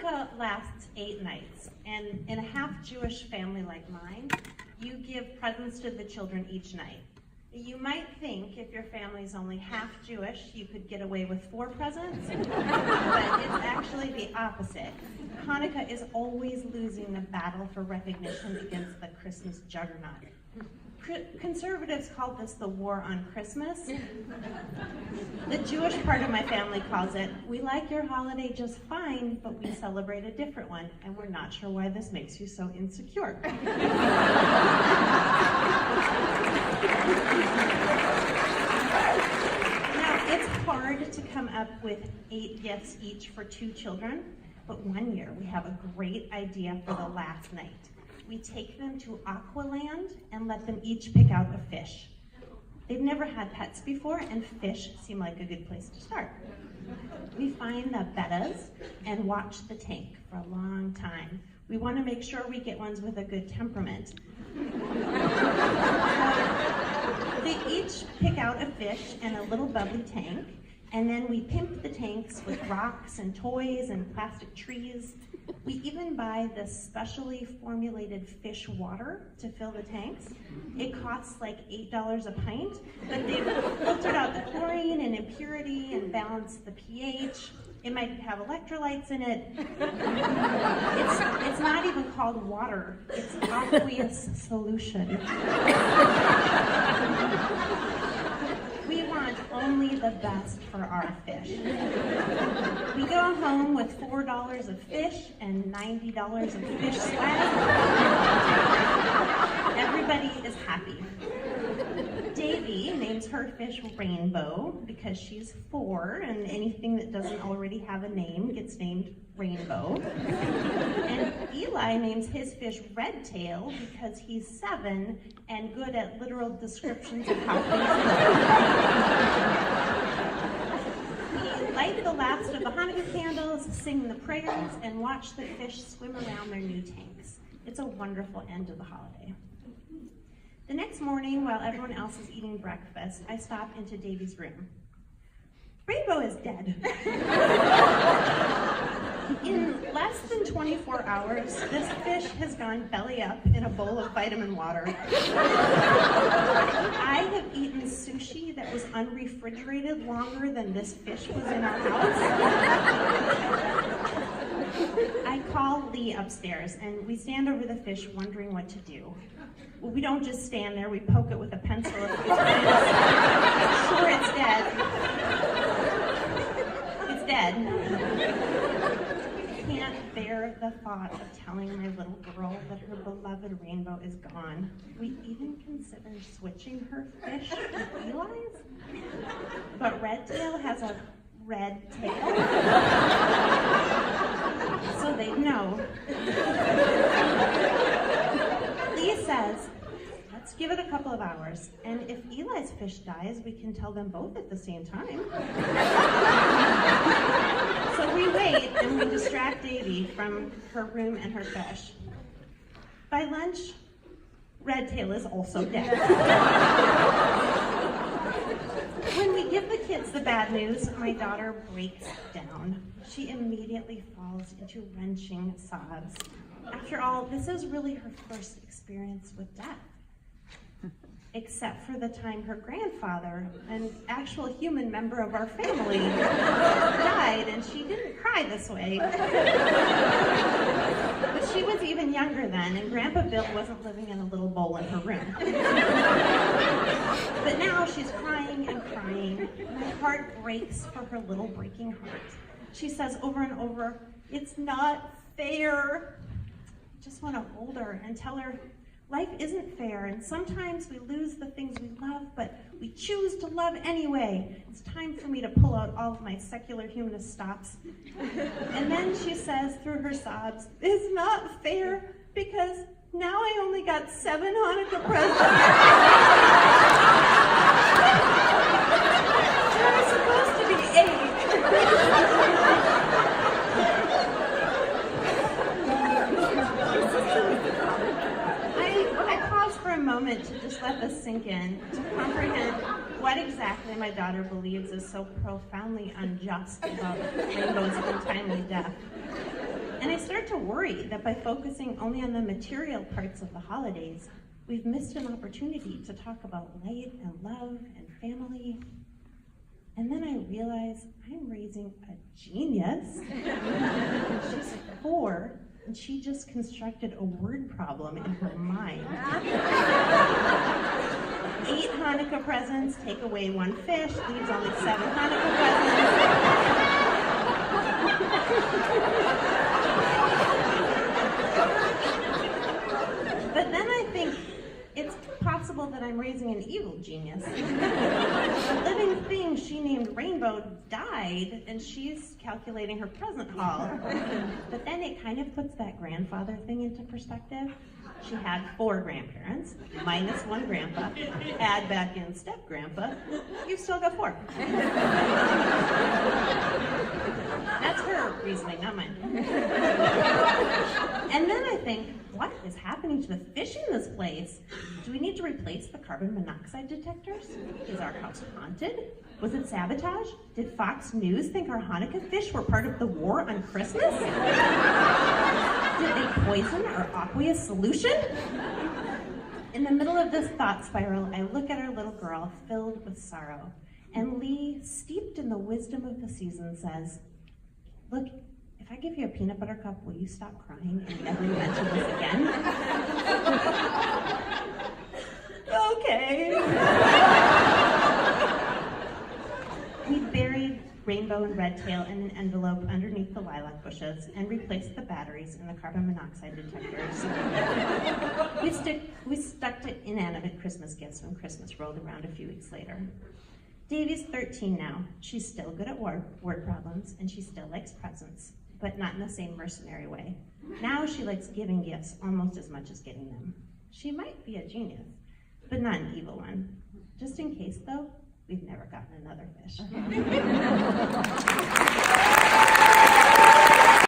Hanukkah lasts 8 nights, and in a half-Jewish family like mine, you give presents to the children each night. You might think if your family's only half Jewish, you could get away with 4 presents, but it's actually the opposite. Hanukkah is always losing the battle for recognition against the Christmas juggernaut. Conservatives call this the war on Christmas. The Jewish part of my family calls it, we like your holiday just fine, but we celebrate a different one, and we're not sure why this makes you so insecure. Now, it's hard to come up with 8 gifts each for 2 children, but one year we have a great idea for the last night. We take them to Aqualand and let them each pick out a fish. They've never had pets before, and fish seem like a good place to start. We find the bettas and watch the tank for a long time. We want to make sure we get ones with a good temperament. They each pick out a fish and a little bubbly tank, and then we pimp the tanks with rocks and toys and plastic trees. We even buy this specially formulated fish water to fill the tanks. It costs like $8 a pint, but they've filtered out the chlorine and impurity and balanced the pH. It might have electrolytes in it. It's not even called water, it's aqueous solution. We want only the best for our fish. We go home with $4 of fish and $90 of fish swag. Everybody is happy. Davy names her fish Rainbow because she's 4, and anything that doesn't already have a name gets named Rainbow. And Eli names his fish Redtail because he's 7 and good at literal descriptions of how things look. We light the last of the Hanukkah candles, sing the prayers, and watch the fish swim around their new tanks. It's a wonderful end to the holiday. The next morning, while everyone else is eating breakfast, I stop into Davy's room. Rainbow is dead. In less than 24 hours, this fish has gone belly up in a bowl of vitamin water. I have eaten sushi that was unrefrigerated longer than this fish was in our house. I call Lee upstairs, and we stand over the fish wondering what to do. Well, we don't just stand there, we poke it with a pencil a few times. Sure, it's dead. It's dead. I can't bear the thought of telling my little girl that her beloved Rainbow is gone. We even consider switching her fish with Eli's. But Redtail has a red tail. So they know. Lee says, let's give it a couple of hours, and if Eli's fish dies, we can tell them both at the same time. So we wait, and we distract Davy from her room and her fish. By lunch, Redtail is also dead. When we give the kids the bad news, my daughter breaks down. She immediately falls into wrenching sobs. After all, this is really her first experience with death. Except for the time her grandfather, an actual human member of our family, died, and she didn't cry this way. But she was even younger then, and Grandpa Bill wasn't living in a little bowl in her room. But now she's crying and crying. My heart breaks for her little breaking heart. She says over and over, "It's not fair." I just want to hold her and tell her, life isn't fair, and sometimes we lose the things we love, but we choose to love anyway. It's time for me to pull out all of my secular humanist stops. And then she says through her sobs, "It's not fair because now I only got 7 Hanukkah presents." There are supposed to be 8. A moment to just let this sink in, to comprehend what exactly my daughter believes is so profoundly unjust about Rainbow's untimely death. And I start to worry that by focusing only on the material parts of the holidays, we've missed an opportunity to talk about light and love and family. And then I realize I'm raising a genius. She's 4, and she just constructed a word problem in her mind. 8 Hanukkah presents, take away 1 fish, leaves only 7 Hanukkah presents. But then I think it's possible that I'm raising an evil genius. The living thing she named Rainbow died, and she's calculating her present haul. But then it kind of puts that grandfather thing into perspective. She had 4 grandparents, minus 1 grandpa, add back in step-grandpa, you've still got 4. That's her reasoning, not mine. And then I think, what is happening to the fish in this place? Do we need to replace the carbon monoxide detectors? Is our house haunted? Was it sabotage? Did Fox News think our Hanukkah fish were part of the war on Christmas? Did they poison our aqueous solution? In the middle of this thought spiral, I look at our little girl filled with sorrow. And Lee, steeped in the wisdom of the season, says, look, if I give you a peanut butter cup, will you stop crying and never mention this again? Okay. We buried Rainbow and Redtail in an envelope underneath the lilac bushes and replaced the batteries in the carbon monoxide detectors. We stuck to inanimate Christmas gifts when Christmas rolled around a few weeks later. Davie's 13 now. She's still good at word problems, and she still likes presents, but not in the same mercenary way. Now she likes giving gifts almost as much as getting them. She might be a genius, but not an evil one. Just in case, though, we've never gotten another fish.